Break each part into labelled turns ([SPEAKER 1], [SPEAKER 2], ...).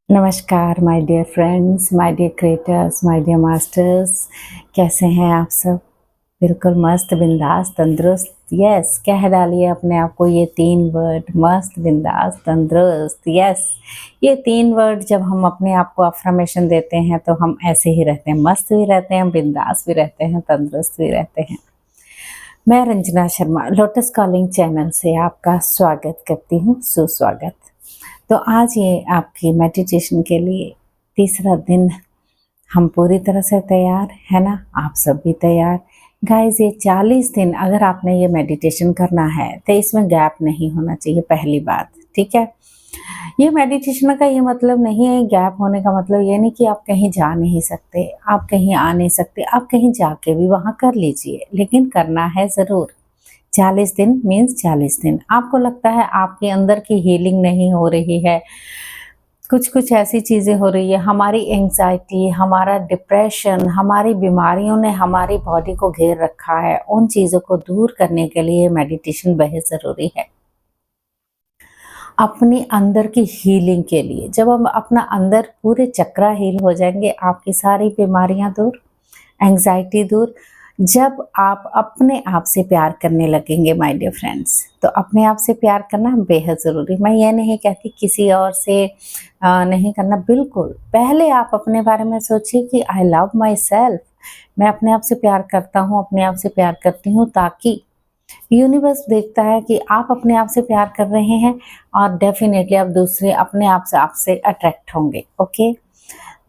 [SPEAKER 1] नमस्कार my dear friends, my dear creators, my dear masters. कैसे हैं आप सब? बिल्कुल मस्त, बिंदास, तंदुरुस्त। यस, कह डालिए अपने आप को ये 3 वर्ड, मस्त, बिंदास, तंदुरुस्त। यस, ये 3 वर्ड जब हम अपने आप को अफ़र्मेशन देते हैं तो हम ऐसे ही रहते हैं, मस्त भी रहते हैं, बिंदास भी रहते हैं, तंदुरुस्त भी रहते हैं। मैं Ranjana Sharma lotus calling channel से आपका स्वागत करती हूँ, सुस्वागत। तो आज ये आपकी मेडिटेशन के लिए तीसरा दिन, हम पूरी तरह से तैयार है ना? आप सब भी तैयार? गाइस, ये 40 दिन अगर आपने ये मेडिटेशन करना है तो इसमें गैप नहीं होना चाहिए, पहली बात। ठीक है, ये मेडिटेशन का ये मतलब नहीं है, गैप होने का मतलब ये नहीं कि आप कहीं जा नहीं सकते, आप कहीं आ नहीं सकते, आप कहीं जाके भी वहाँ कर लीजिए, लेकिन करना है ज़रूर। 40 दिन मीन्स 40 दिन। आपको लगता है आपके अंदर की हीलिंग नहीं हो रही है, कुछ ऐसी चीज़ें हो रही है, हमारी एंग्जायटी, हमारा डिप्रेशन, हमारी बीमारियों ने हमारी बॉडी को घेर रखा है, उन चीज़ों को दूर करने के लिए मेडिटेशन बेहद ज़रूरी है। अपने अंदर की हीलिंग के लिए, जब हम अपना अंदर पूरे चक्रा हील हो जाएंगे, आपकी सारी बीमारियां दूर, एंग्जाइटी दूर। जब आप अपने आप से प्यार करने लगेंगे माय डियर फ्रेंड्स, तो अपने आप से प्यार करना बेहद ज़रूरी। मैं ये नहीं कहती किसी और से नहीं करना, बिल्कुल। पहले आप अपने बारे में सोचिए कि आई लव माई सेल्फ, मैं अपने आप से प्यार करता हूँ, अपने आप से प्यार करती हूँ, ताकि यूनिवर्स देखता है कि आप अपने आप से प्यार कर रहे हैं और डेफिनेटली आप दूसरे अपने आप से आपसे अट्रैक्ट होंगे। ओके,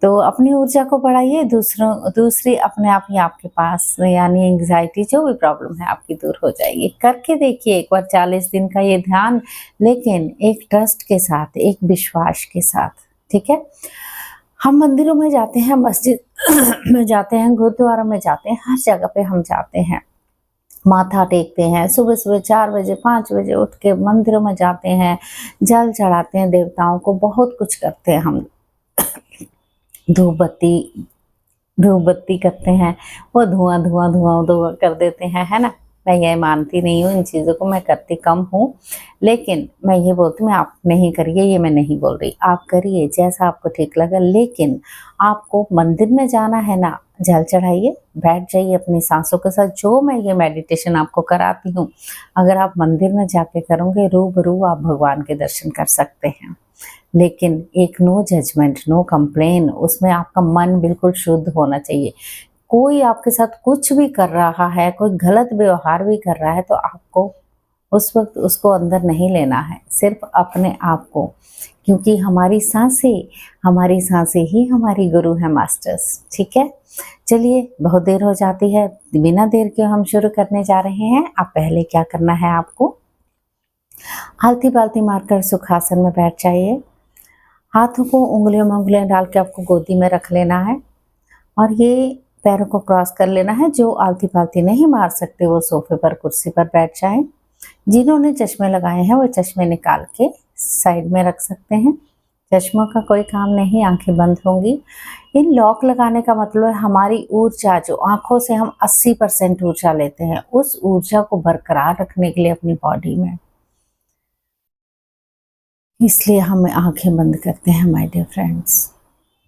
[SPEAKER 1] तो अपनी ऊर्जा को बढ़ाइए, दूसरी अपने आप ही आपके पास, यानी एंग्जाइटी जो भी प्रॉब्लम है आपकी दूर हो जाएगी। करके देखिए एक बार 40 दिन का ये ध्यान, लेकिन एक ट्रस्ट के साथ, एक विश्वास के साथ। ठीक है, हम मंदिरों में जाते हैं, मस्जिद में जाते हैं, गुरुद्वारा में जाते हैं, हर जगह पे हम जाते हैं, माथा टेकते हैं, सुबह-सुबह 4 बजे 5 बजे उठ के मंदिरों में जाते हैं, जल चढ़ाते हैं देवताओं को, बहुत कुछ करते हैं हम। धूप बत्ती धूप बत्ती करते हैं, वो धुआँ कर देते हैं, है ना? मैं ये मानती नहीं हूँ इन चीज़ों को, मैं करती कम हूँ, लेकिन मैं ये बोलती हूँ आप नहीं करिए, ये मैं नहीं बोल रही। आप करिए जैसा आपको ठीक लगे, लेकिन आपको मंदिर में जाना है ना, जल चढ़ाइए, बैठ जाइए अपनी साँसों के साथ। जो मैं ये मेडिटेशन आपको कराती हूँ, अगर आप मंदिर में जाके करोगे, रूबरू आप भगवान के दर्शन कर सकते हैं। लेकिन एक नो जजमेंट, नो कंप्लेन, उसमें आपका मन बिल्कुल शुद्ध होना चाहिए। कोई आपके साथ कुछ भी कर रहा है, कोई गलत व्यवहार भी कर रहा है, तो आपको उस वक़्त उसको अंदर नहीं लेना है, सिर्फ़ अपने आप को। क्योंकि हमारी साँसें ही हमारी गुरु हैं, मास्टर्स। ठीक है? चलिए, बहुत देर हो जाती है, बिना देर के हम शुरू करने जा रहे हैं। अब पहले क्या करना है आपको, आलती-पालती मारकर सुखासन में बैठ जाइए। हाथों को उँगलियों में उँगलियाँ डाल के आपको गोदी में रख लेना है और ये पैरों को क्रॉस कर लेना है। जो आलती-पालती नहीं मार सकते वो सोफ़े पर, कुर्सी पर बैठ जाएँ। जिन्होंने चश्मे लगाए हैं वो चश्मे निकाल के साइड में रख सकते हैं। चश्मों का कोई काम नहीं, आँखें बंद होंगी। इन लॉक लगाने का मतलब है हमारी ऊर्जा, जो आँखों से हम 80% ऊर्जा लेते हैं, उस ऊर्जा को बरकरार रखने के लिए अपनी बॉडी में, इसलिए हम आँखें बंद करते हैं माय डियर फ्रेंड्स।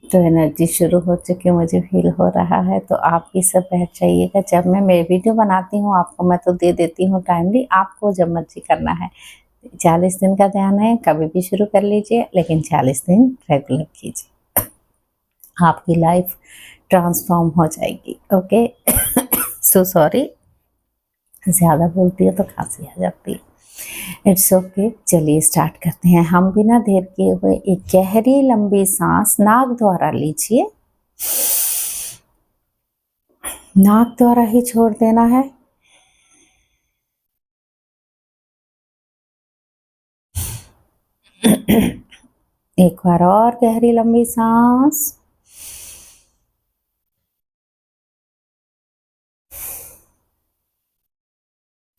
[SPEAKER 1] तो एनर्जी शुरू हो चुकी है, मुझे फ़ील हो रहा है, तो आप भी सब बैठ जाइएगा। जब मैं वीडियो बनाती हूँ आपको मैं तो दे देती हूँ टाइमली, आपको जब मर्ज़ी करना है। 40 दिन का ध्यान है, कभी भी शुरू कर लीजिए, लेकिन 40 दिन रेगुलर कीजिए। आपकी लाइफ ट्रांसफ़ॉर्म हो जाएगी। ओके सो सॉरी, ज़्यादा बोलती है तो खाँसी आ जाती है। इट्स ओके, चलिए स्टार्ट करते हैं। हम बिना देर किए हुए एक गहरी लंबी सांस नाक द्वारा लीजिए, नाक द्वारा ही छोड़ देना है। एक बार और गहरी लंबी सांस।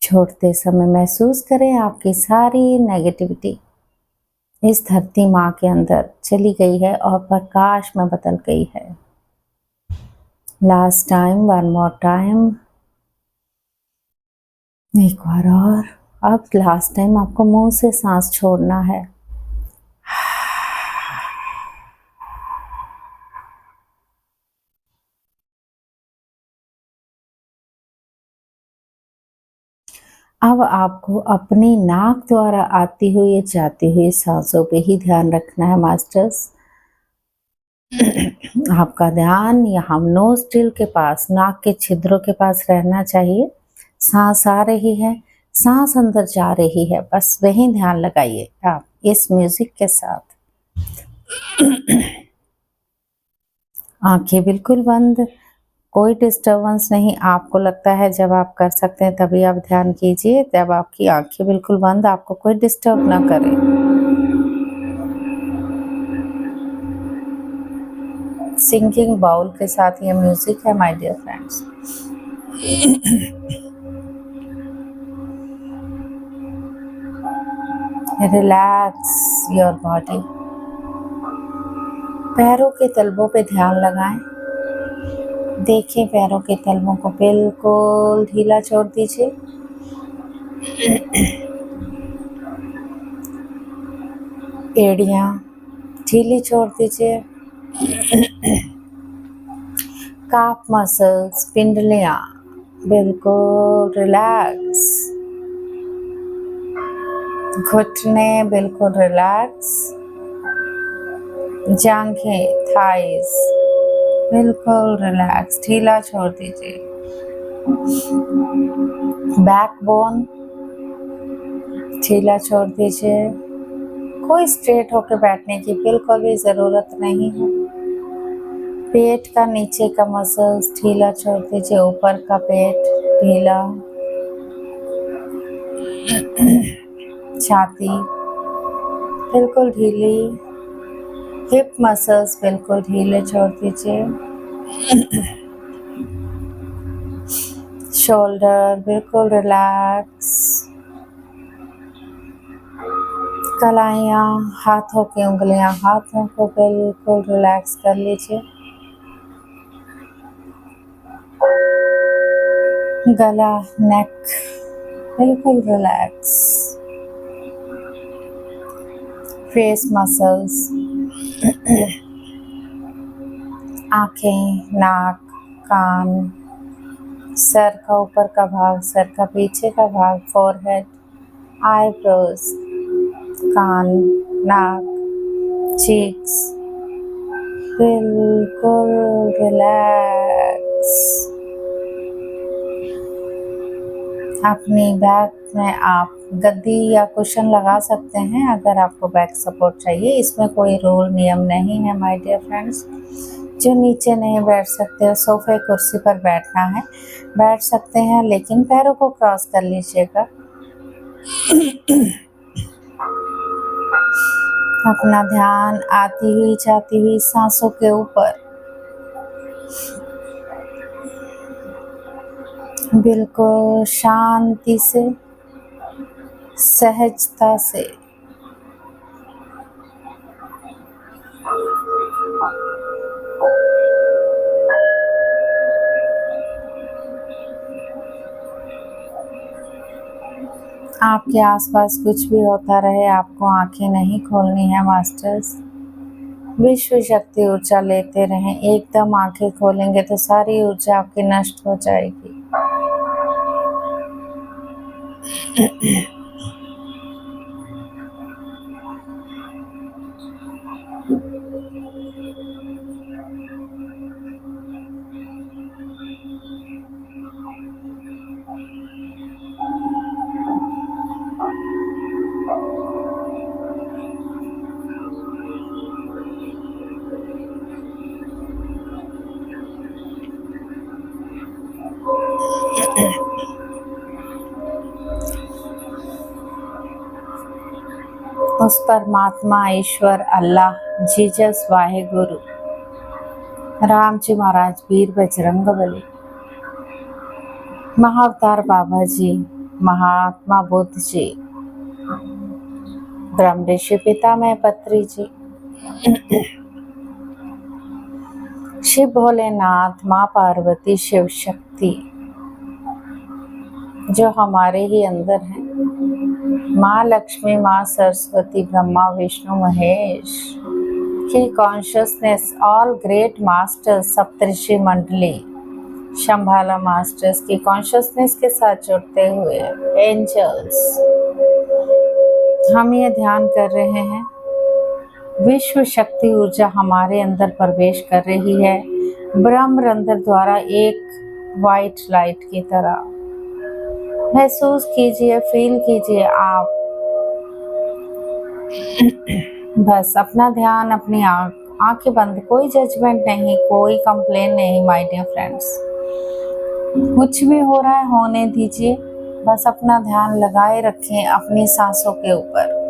[SPEAKER 1] छोड़ते समय महसूस करें आपकी सारी नेगेटिविटी इस धरती माँ के अंदर चली गई है और प्रकाश में बदल गई है। Last time, one more time, एक बार और। अब लास्ट टाइम आपको मुंह से सांस छोड़ना है। अब आपको अपनी नाक द्वारा आती हुई या जाती हुई सांसों पे ही ध्यान रखना है मास्टर्स। आपका ध्यान यहाँ नोस्ट्रिल के पास, नाक के छिद्रों के पास रहना चाहिए। सांस आ रही है, सांस अंदर जा रही है, बस वही ध्यान लगाइए आप इस म्यूजिक के साथ। आंखें बिल्कुल बंद, कोई डिस्टरबेंस नहीं। आपको लगता है जब आप कर सकते हैं तभी आप ध्यान कीजिए, जब आपकी आंखें बिल्कुल बंद, आपको कोई डिस्टर्ब ना करे। सिंकिंग बाउल के साथ ये म्यूजिक है my dear friends. Relax your body. पैरों के तलवों पे ध्यान लगाएं। देखें पैरों के तलवों को बिल्कुल ढीला छोड़ दीजिए। एड़ियाँ ढीली छोड़ दीजिए। काफ मसल्स, पिंडलियाँ बिल्कुल रिलैक्स। घुटने बिल्कुल रिलैक्स। जांघें, थाइस बिल्कुल रिलैक्स, ढीला छोड़ दीजिए। बैकबोन ढीला छोड़ दीजिए। कोई स्ट्रेट होकर बैठने की बिल्कुल भी ज़रूरत नहीं है। पेट का नीचे का मसल्स ढीला छोड़ दीजिए, ऊपर का पेट ढीला। छाती बिल्कुल ढीली। हिप मसल्स बिल्कुल ढीले छोड़ दीजिए। शोल्डर बिल्कुल रिलैक्स। कलाइयाँ, हाथों की उंगलियां, हाथों को बिल्कुल रिलैक्स कर लीजिए। गला, नेक बिल्कुल रिलैक्स। फेस मसल्स, आंखें, नाक, कान, सर का ऊपर का भाग, सर का पीछे का भाग, फोरहेड, आईब्रोज, कान, नाक, चीक्स बिल्कुल रिलैक्स। अपनी बैक में आप गद्दी या कुशन लगा सकते हैं अगर आपको बैक सपोर्ट चाहिए। इसमें कोई रूल नियम नहीं है माय डियर फ्रेंड्स। जो नीचे नहीं बैठ सकते, सोफे कुर्सी पर बैठना है बैठ सकते हैं, लेकिन पैरों को क्रॉस कर लीजिएगा। अपना ध्यान आती हुई जाती हुई सांसों के ऊपर बिल्कुल शांति से, सहजता से। आपके आसपास कुछ भी होता रहे, आपको आंखें नहीं खोलनी है मास्टर्स। विश्व शक्ति ऊर्जा लेते रहें। एकदम आंखें खोलेंगे तो सारी ऊर्जा आपकी नष्ट हो जाएगी। उस परमात्मा, ईश्वर, अल्लाह, जीसस, वाहेगुरु, राम जी महाराज, वीर बजरंगबली, महाअवतार बाबा जी, महात्मा बुद्ध जी, ब्रह्म ऋषि पितामह पत्री जी, शिव भोलेनाथ, माँ पार्वती, शिव शक्ति जो हमारे ही अंदर है, माँ लक्ष्मी, माँ सरस्वती, ब्रह्मा विष्णु महेश की कॉन्शियसनेस, ऑल ग्रेट मास्टर्स, सप्तऋषि मंडली, शंभाला मास्टर्स की कॉन्शियसनेस के साथ जुड़ते हुए एंजल्स हम ये ध्यान कर रहे हैं, विश्व शक्ति ऊर्जा हमारे अंदर प्रवेश कर रही है ब्रह्मरंध्र द्वारा एक वाइट लाइट की तरह। महसूस कीजिए, फील कीजिए आप। बस अपना ध्यान अपनी आंखें बंद, कोई जजमेंट नहीं, कोई कंप्लेन नहीं माय डियर फ्रेंड्स। कुछ भी हो रहा है होने दीजिए, बस अपना ध्यान लगाए रखें अपनी सांसों के ऊपर।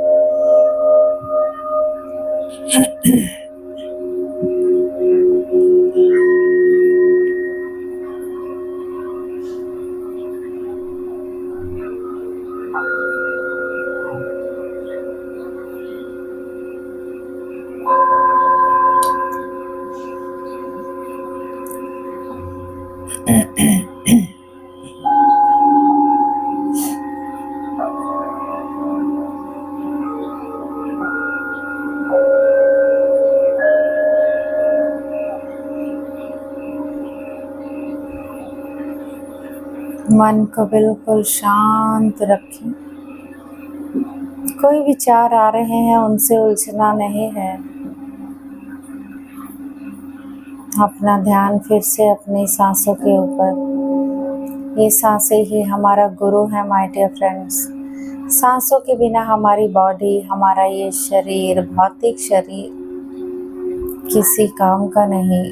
[SPEAKER 1] मन को बिल्कुल शांत रखें। कोई विचार आ रहे हैं उनसे उलझना नहीं है। अपना ध्यान फिर से अपनी सांसों के ऊपर। ये सांसें ही हमारा गुरु है माय डियर फ्रेंड्स। सांसों के बिना हमारी बॉडी, हमारा ये शरीर, भौतिक शरीर किसी काम का नहीं।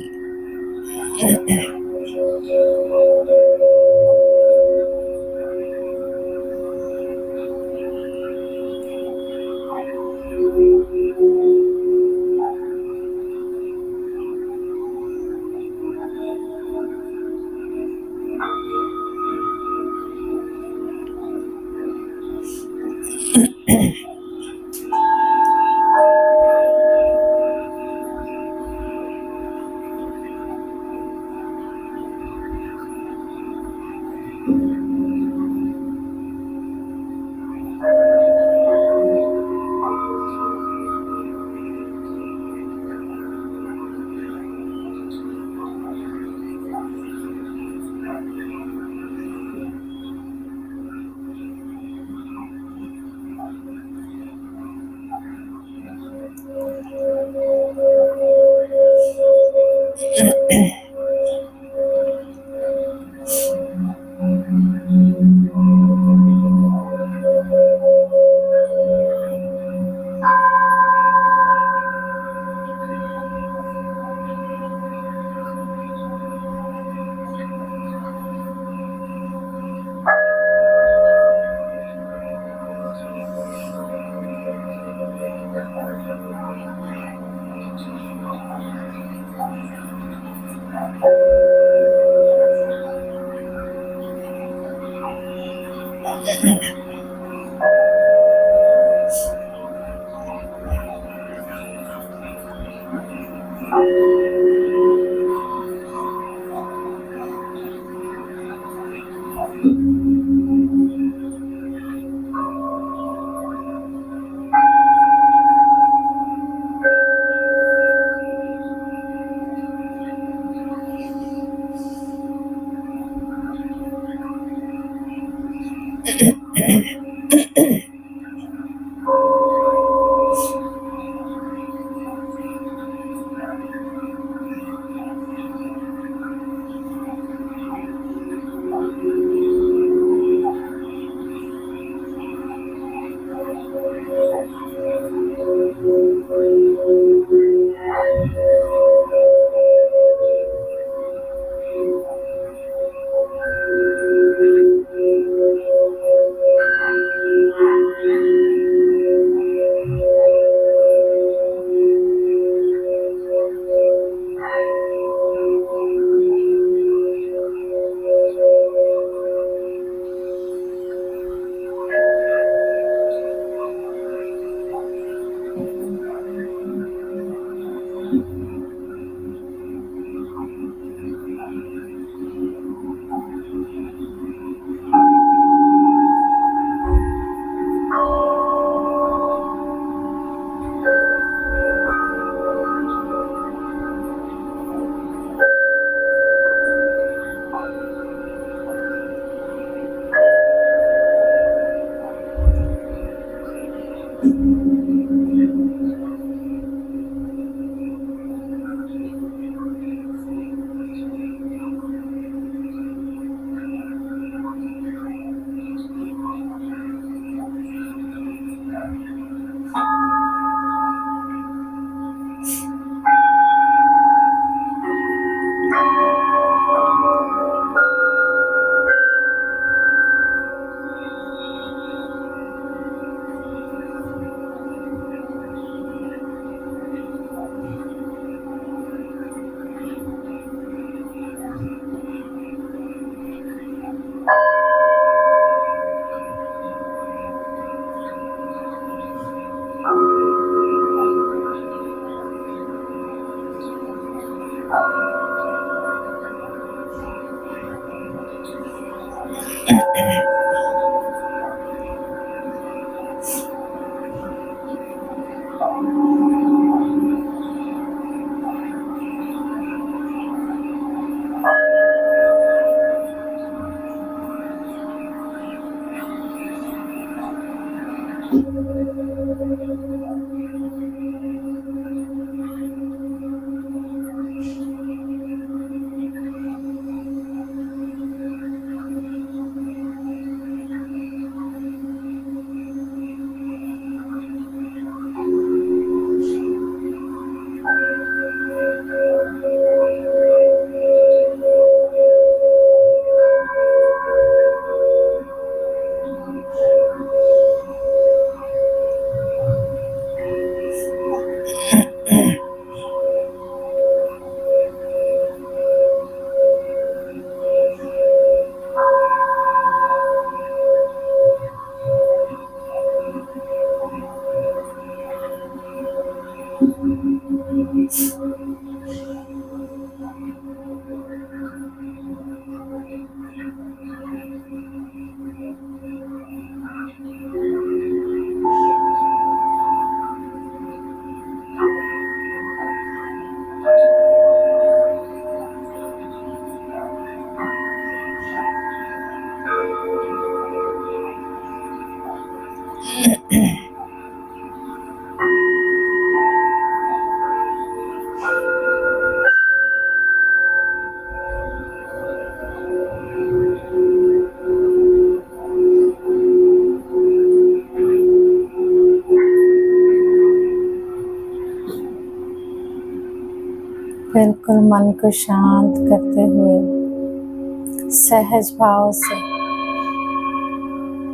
[SPEAKER 1] बिल्कुल मन को शांत करते हुए सहज भाव से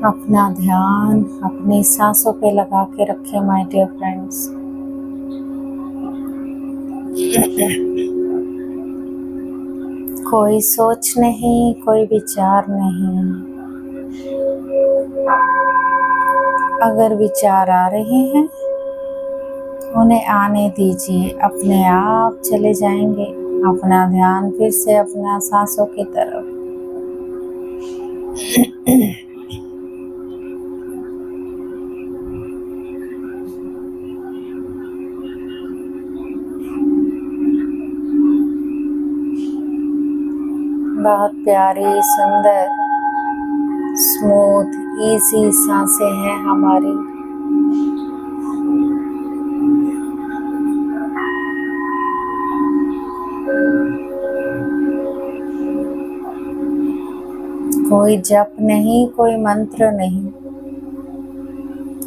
[SPEAKER 1] अपना ध्यान अपनी सांसों पे लगा के रखें माय डियर फ्रेंड्स। कोई सोच नहीं, कोई विचार नहीं। अगर विचार आ रहे हैं उन्हें आने दीजिए, अपने आप चले जाएंगे। अपना ध्यान फिर से अपना सांसों की तरफ। बहुत प्यारी, सुंदर, स्मूथ, इजी सांसें हैं हमारी। कोई जप नहीं, कोई मंत्र नहीं,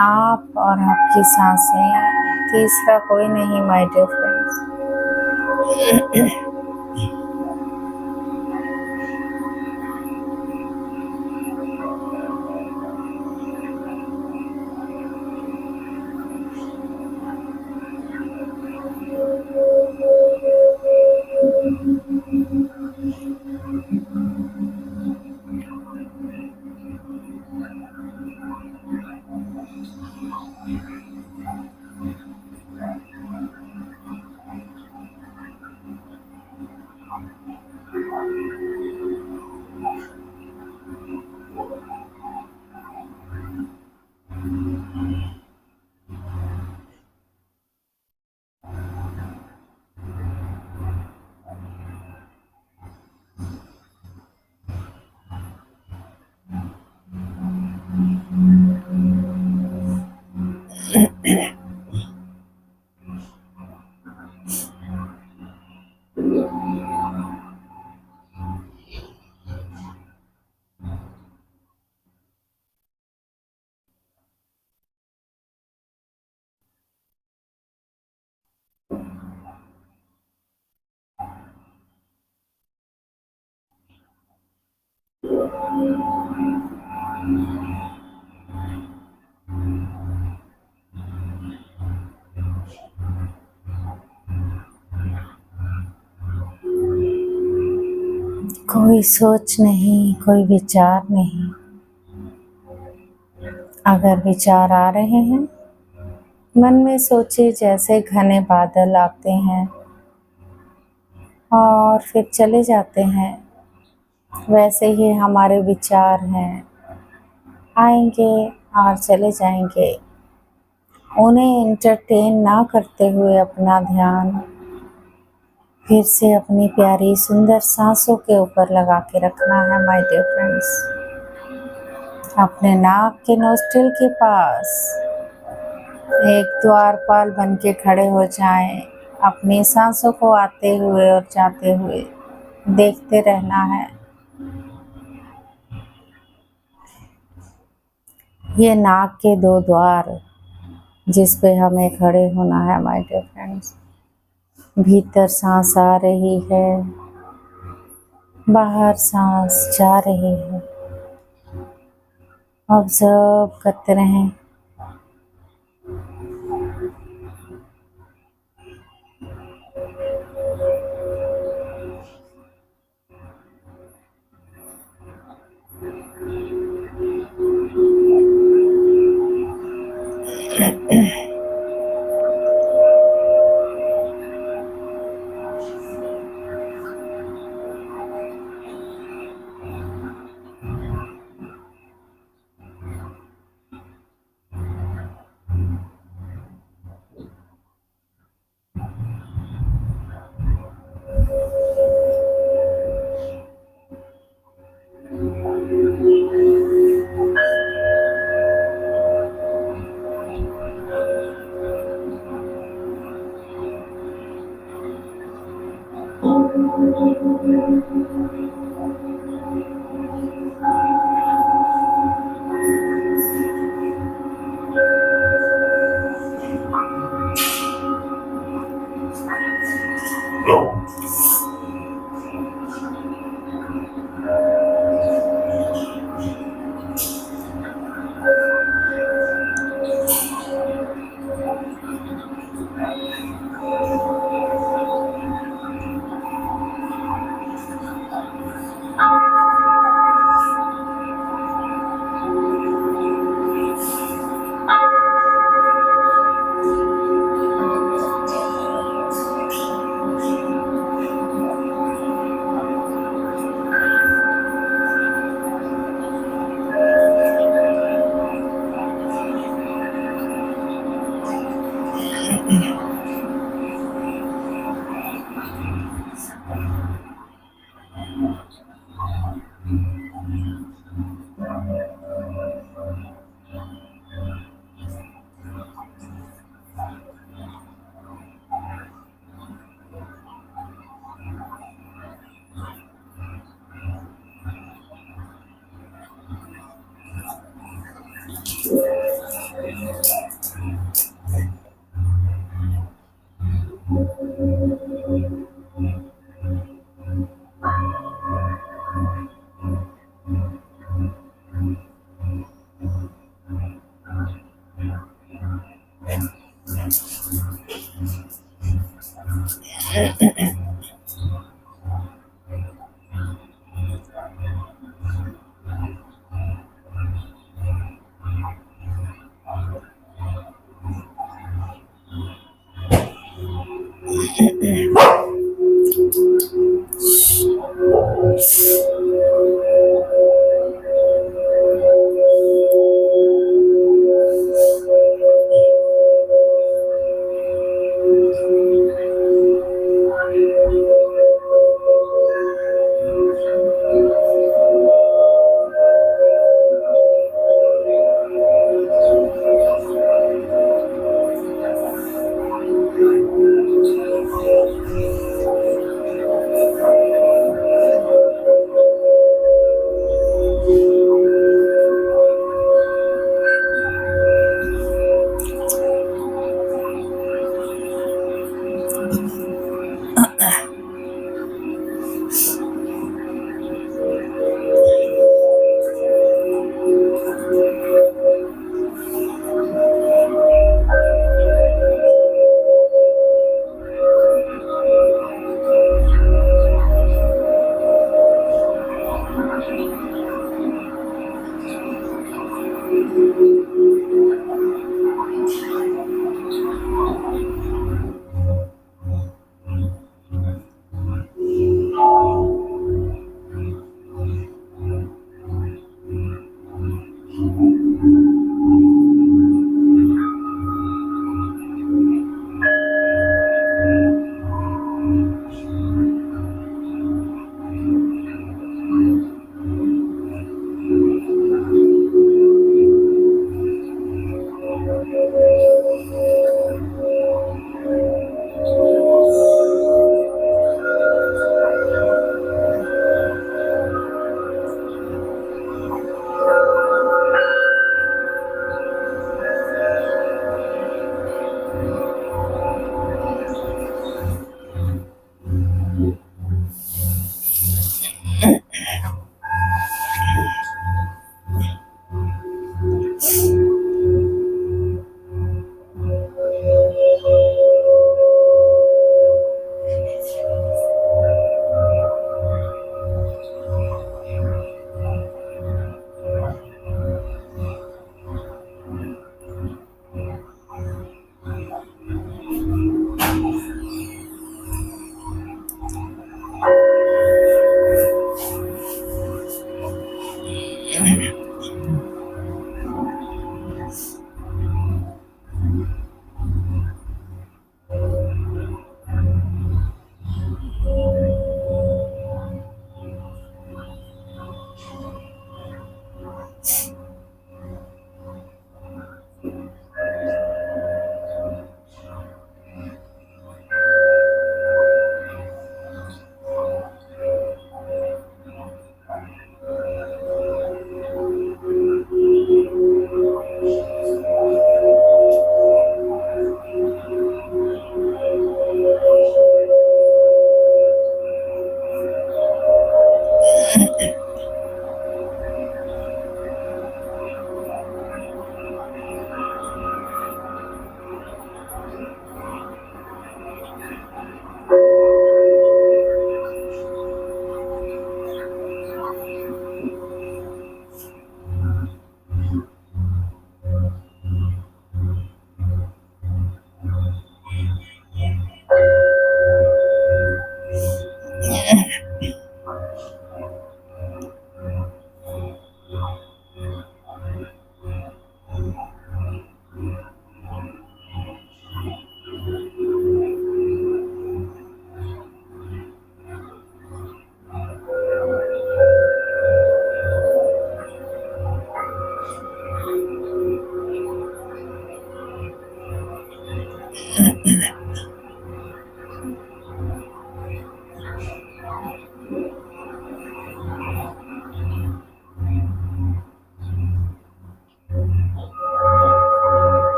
[SPEAKER 1] आप और आपकी सांसें, तीसरा कोई नहीं माय डियर फ्रेंड्स। कोई सोच नहीं, कोई विचार नहीं। अगर विचार आ रहे हैं मन में सोचिए जैसे घने बादल आते हैं और फिर चले जाते हैं, वैसे ही हमारे विचार हैं, आएंगे और चले जाएंगे। उन्हें एंटरटेन ना करते हुए अपना ध्यान फिर से अपनी प्यारी सुंदर सांसों के ऊपर लगा के रखना है माय डियर फ्रेंड्स। अपने नाक के नोस्ट्रिल के पास एक द्वारपाल बन के खड़े हो जाएं। अपनी सांसों को आते हुए और जाते हुए देखते रहना है। ये नाक के दो द्वार जिस पे हमें खड़े होना है माय डियर फ्रेंड्स। भीतर सांस आ रही है, बाहर सांस जा रही है। ऑब्जर्व करते रहें।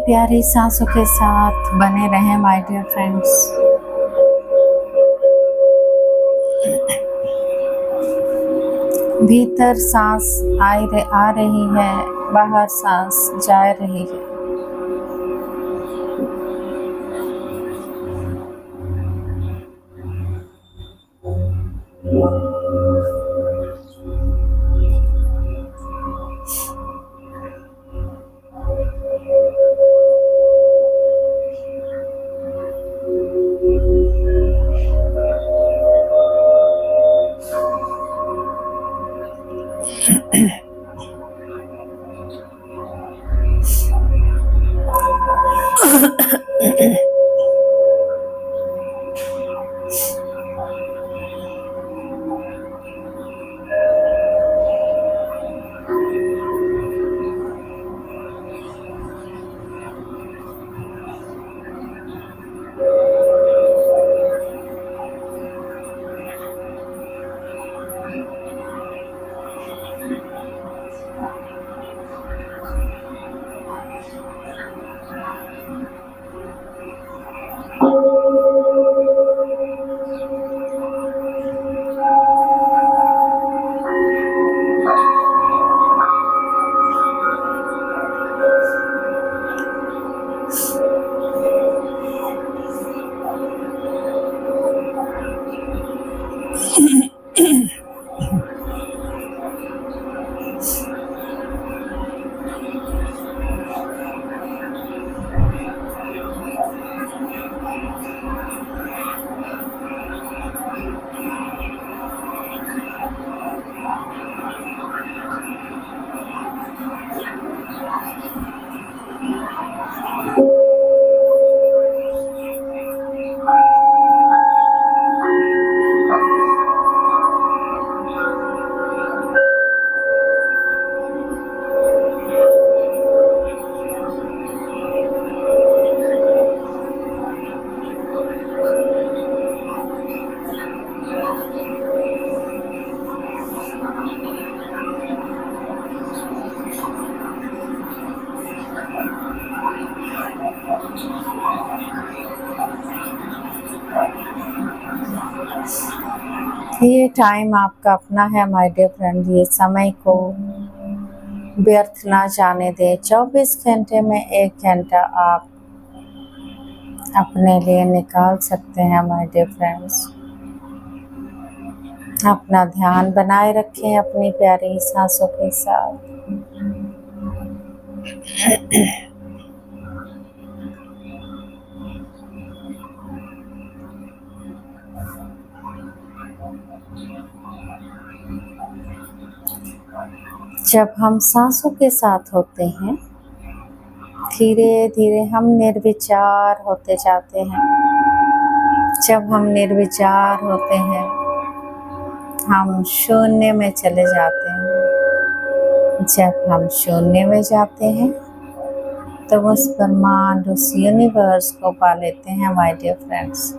[SPEAKER 1] प्यारी सांसों के साथ बने रहें माय डियर फ्रेंड्स। भीतर सांस आ रही है, बाहर सांस जा रही है। ये टाइम आपका अपना है माय डियर फ्रेंड। ये समय को व्यर्थ ना जाने दें। 24 घंटे में 1 घंटा आप अपने लिए निकाल सकते हैं माय डियर फ्रेंड्स। अपना ध्यान बनाए रखें अपनी प्यारी सांसों के साथ। जब हम सांसों के साथ होते हैं, धीरे धीरे हम निर्विचार होते जाते हैं। जब हम निर्विचार होते हैं, हम शून्य में चले जाते हैं। जब हम शून्य में जाते हैं तो उस ब्रह्मांड, उस यूनिवर्स को पा लेते हैं माय डियर फ्रेंड्स।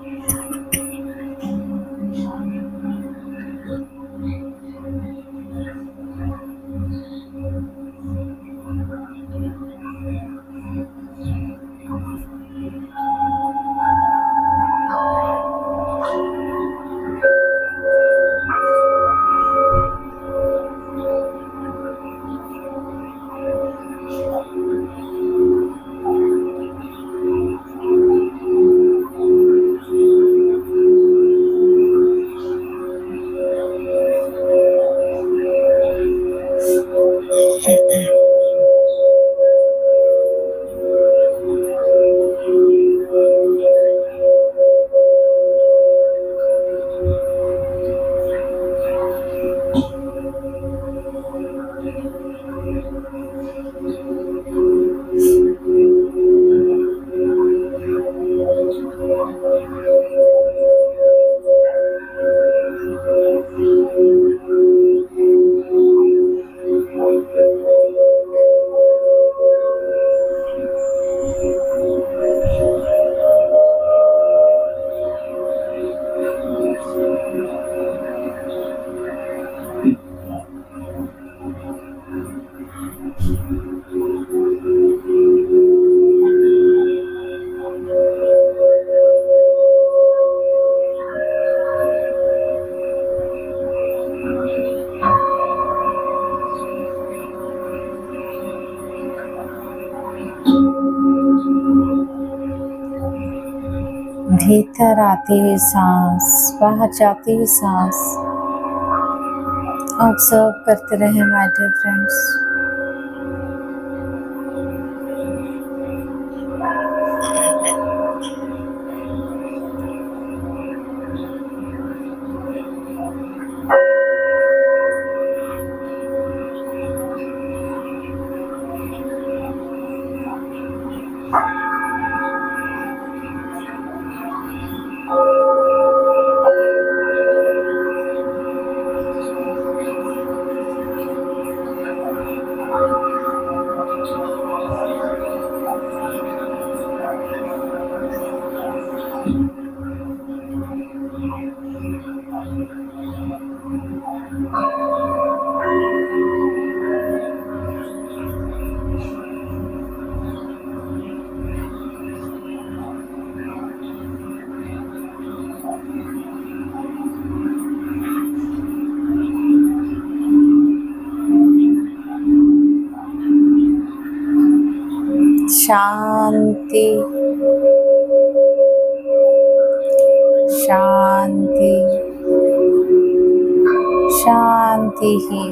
[SPEAKER 1] भीतर आती हुई सांस, बाहर जाती हुई सांस ऑब्जर्व करते रहें माय डियर फ्रेंड्स। शांति शांति शांति ही।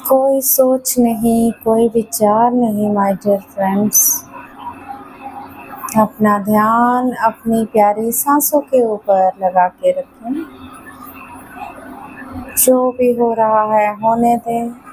[SPEAKER 1] कोई सोच नहीं, कोई विचार नहीं माय डियर फ्रेंड्स। अपना ध्यान अपनी प्यारी सांसों के ऊपर लगा के रखें। जो भी हो रहा है होने दें।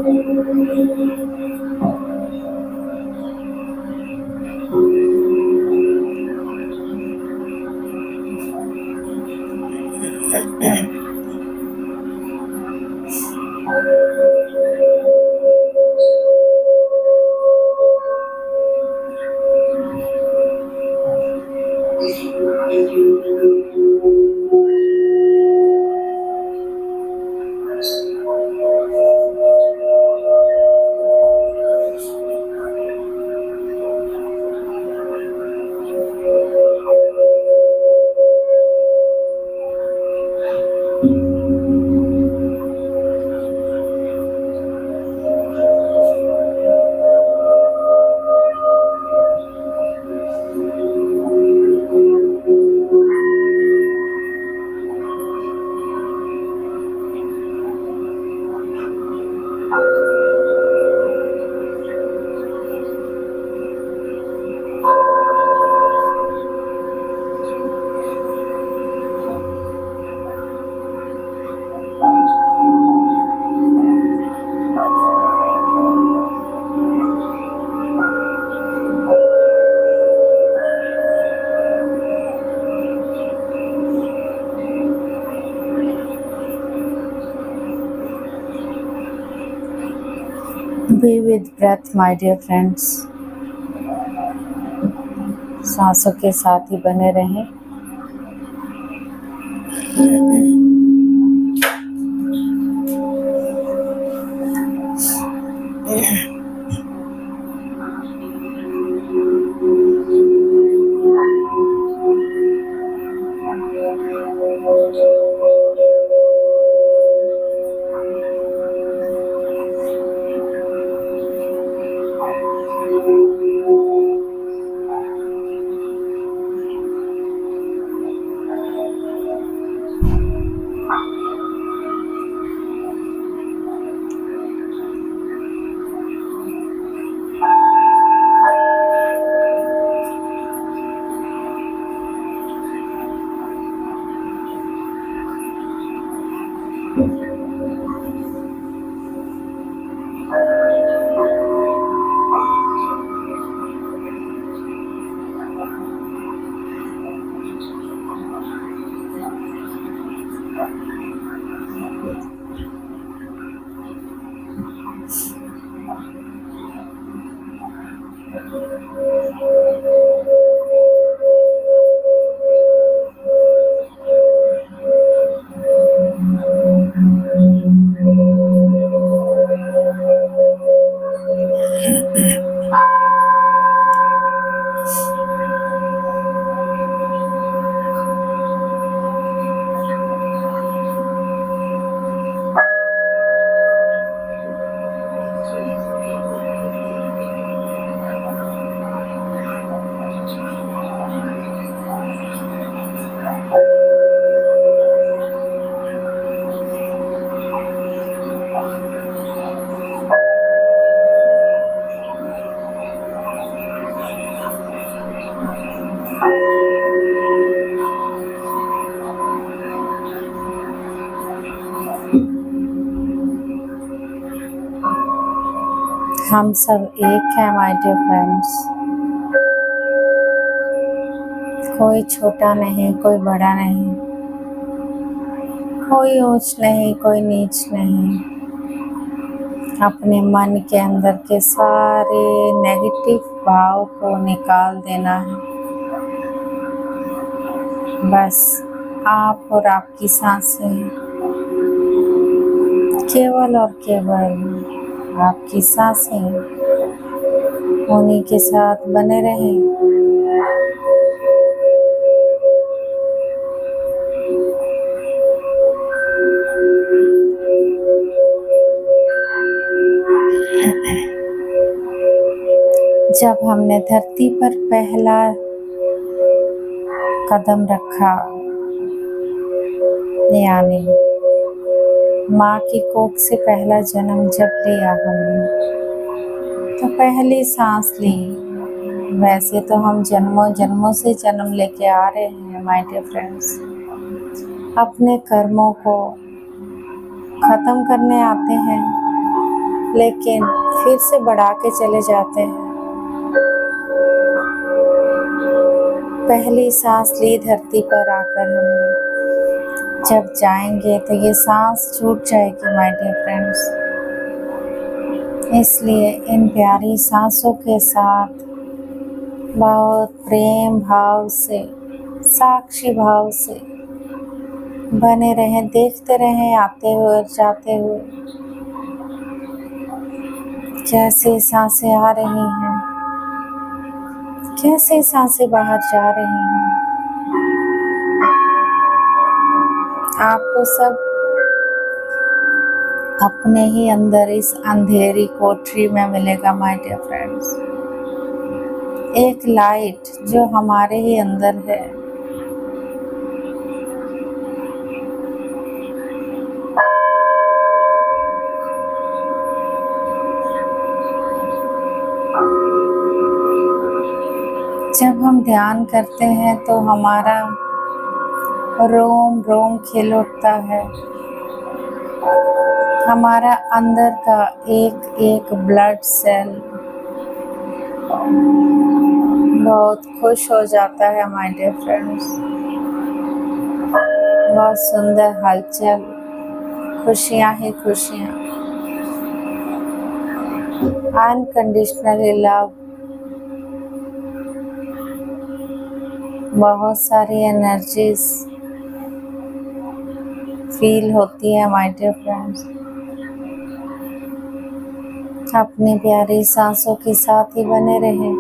[SPEAKER 1] Be with breath, my dear friends. सांसों के साथ ही बने रहें। हम सब एक हैं माय डियर फ्रेंड्स। कोई छोटा नहीं, कोई बड़ा नहीं, कोई ऊंच नहीं, कोई नीच नहीं। अपने मन के अंदर के सारे नेगेटिव भाव को निकाल देना है। बस आप और आपकी सांसें, केवल और केवल आपकी सांसें उन्हीं के साथ बने रहें। जब हमने धरती पर पहला कदम रखा, यानी माँ की कोख से पहला जन्म जब लिया हमने, तो पहली सांस ली। वैसे तो हम जन्मों जन्मों से जन्म लेके आ रहे हैं माय डियर फ्रेंड्स। अपने कर्मों को खत्म करने आते हैं, लेकिन फिर से बढ़ा के चले जाते हैं। पहली सांस ली धरती पर आकर हमने, जब जाएंगे तो ये सांस छूट जाएगी माय डियर फ्रेंड्स। इसलिए इन प्यारी सांसों के साथ बहुत प्रेम भाव से, साक्षी भाव से बने रहें, देखते रहें आते हुए और जाते हुए। कैसे सांसें आ रही हैं, कैसे सांसें बाहर जा रही हैं, आपको सब अपने ही अंदर इस अंधेरी कोठरी में मिलेगा माय डियर फ्रेंड्स। एक लाइट जो हमारे ही अंदर है। जब हम ध्यान करते हैं तो हमारा रोम रोम खिल उठता है। हमारा अंदर का एक एक ब्लड सेल बहुत खुश हो जाता है माय डियर फ्रेंड्स। बहुत सुंदर हलचल, खुशियाँ ही खुशियाँ, अनकंडीशनली लव, बहुत सारी एनर्जीज फील होती है माय डियर फ्रेंड्स। अपनी प्यारी सांसों के साथ ही बने रहें।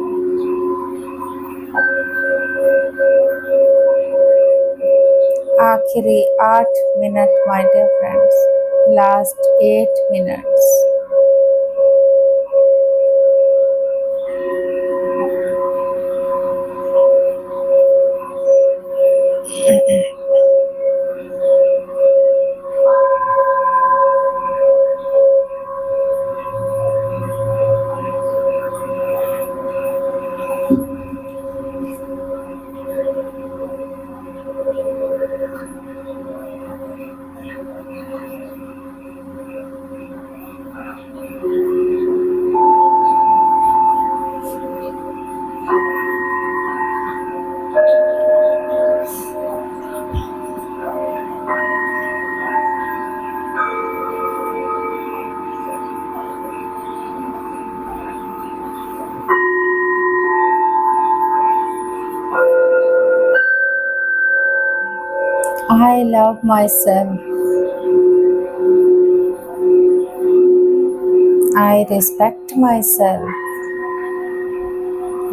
[SPEAKER 1] आखिरी 8 minute my dear friends, last 8 minutes. I love myself. I respect myself.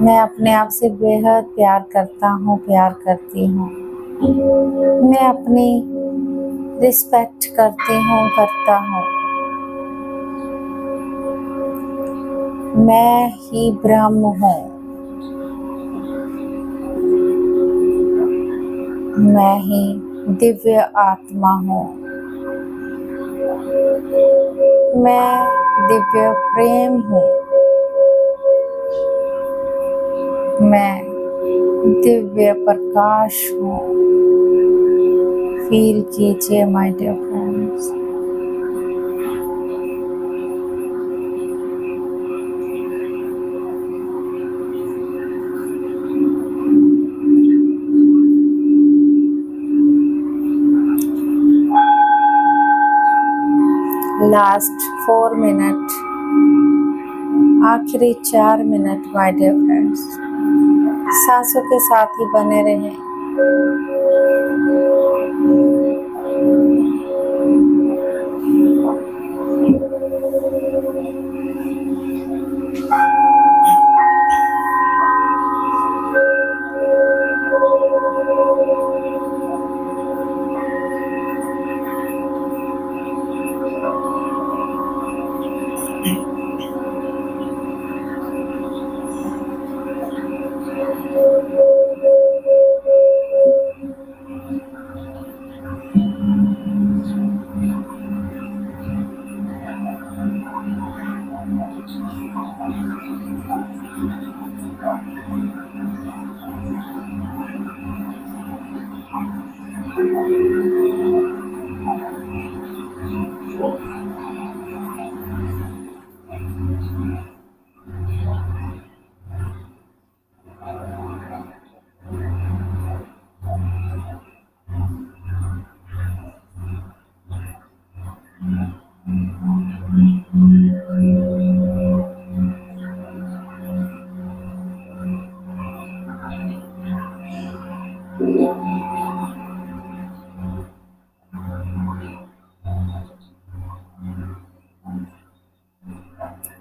[SPEAKER 1] मैं अपने आप से बेहद प्यार करता हूँ, प्यार करती हूँ। मैं अपनी रिस्पेक्ट करती हूँ, करता हूँ। मैं ही ब्रह्म हूँ। मैं ही दिव्य आत्मा हूँ। मैं दिव्य प्रेम हूँ। मैं दिव्य प्रकाश हूँ। फील कीजिए my dear friends. Last 4 minute, आखिरी 4 मिनट माय डियर फ्रेंड्स। सांसों के साथ ही बने रहें।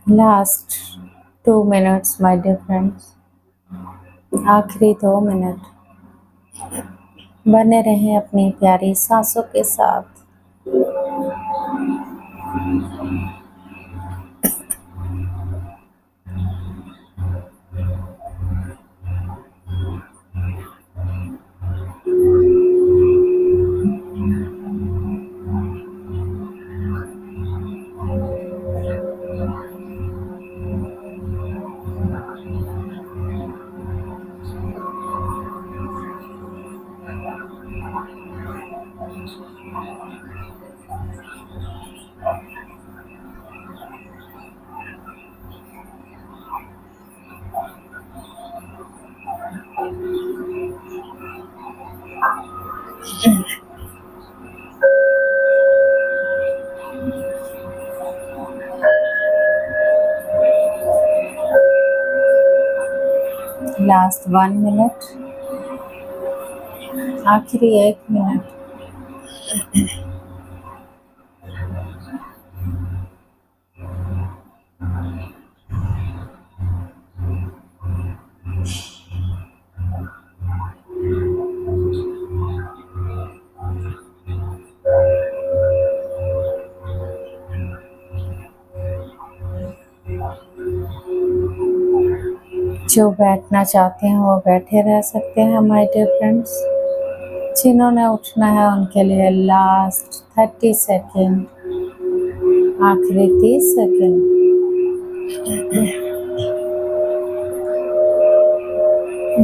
[SPEAKER 1] Last 2 minutes my dear friends, आखिरी 2 मिनट। बने रहें अपनी प्यारी सांसों के साथ। लास्ट 1 मिनट, आखिरी 1 मिनट। जो बैठना चाहते हैं वो बैठे रह सकते हैं माय डियर फ्रेंड्स। जिन्होंने उठना है उनके लिए लास्ट 30 सेकेंड, आखिरी 30 सेकेंड।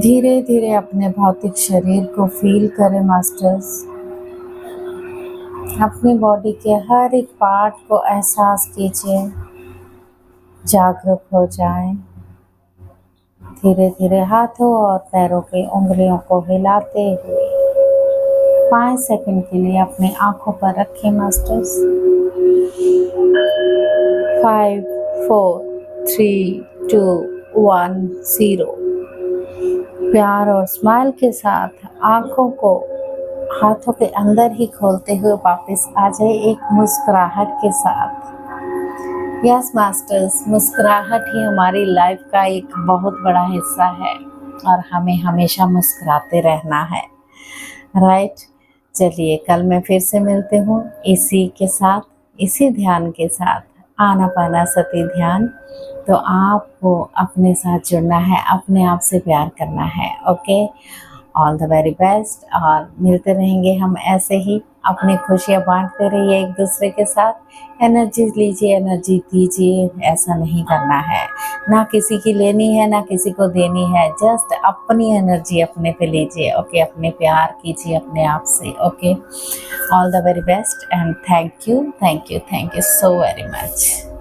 [SPEAKER 1] धीरे धीरे अपने भौतिक शरीर को फील करें मास्टर्स। अपनी बॉडी के हर एक पार्ट को एहसास कीजिए, जागरूक हो जाएं। धीरे धीरे हाथों और पैरों की उंगलियों को हिलाते हुए 5 सेकंड के लिए अपनी आंखों पर रखें मास्टर्स। 5 4 3 2 1 0। प्यार और स्माइल के साथ आंखों को हाथों के अंदर ही खोलते हुए वापस आ जाए एक मुस्कुराहट के साथ। यस मास्टर्स, मुस्कुराहट ही हमारी लाइफ का एक बहुत बड़ा हिस्सा है और हमें हमेशा मुस्कुराते रहना है, राइट। चलिए कल मैं फिर से मिलती हूँ इसी के साथ, इसी ध्यान के साथ, आनापानसति ध्यान। तो आपको अपने साथ जुड़ना है, अपने आप से प्यार करना है। Okay, all the very best. और मिलते रहेंगे हम ऐसे ही, अपनी खुशियाँ बांटते रहिए एक दूसरे के साथ। एनर्जी लीजिए, एनर्जी दीजिए, ऐसा नहीं करना है। ना किसी की लेनी है ना किसी को देनी है, जस्ट अपनी एनर्जी अपने पे लीजिए। ओके, अपने प्यार कीजिए अपने आप से। Okay, all the very best and thank you so very much.